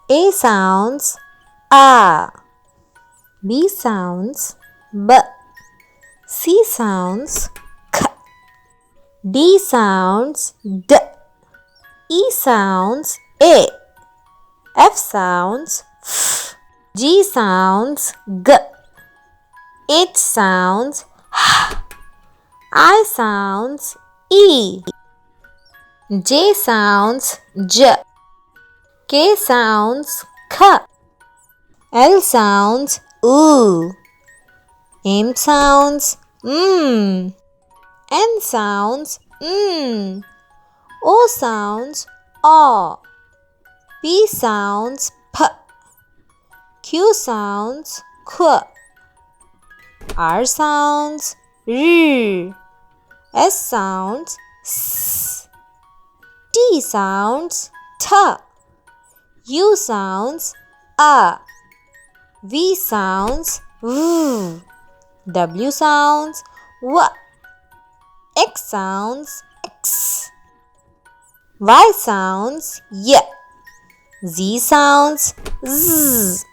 A sounds A. B sounds B. C sounds K. D sounds D. E sounds A. F sounds F. G sounds G. H sounds H. I sounds E. J sounds J. K sounds K. L sounds Oo. M sounds N sounds O sounds O. P sounds P. Q sounds Q. R sounds R. S sounds S. T sounds T. U sounds A. V sounds V. W sounds W. X sounds X. Y sounds Y. Z sounds Z.